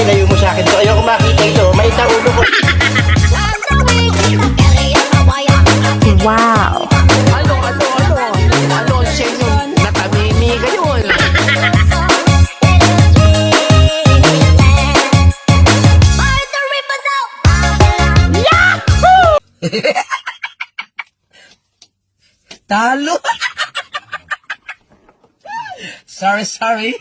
ilayo mo sa akin to. Ayoko makita ito. Maita ulo ko. Wow! Ano, senyo, natamimi kayo. Talo. Sorry.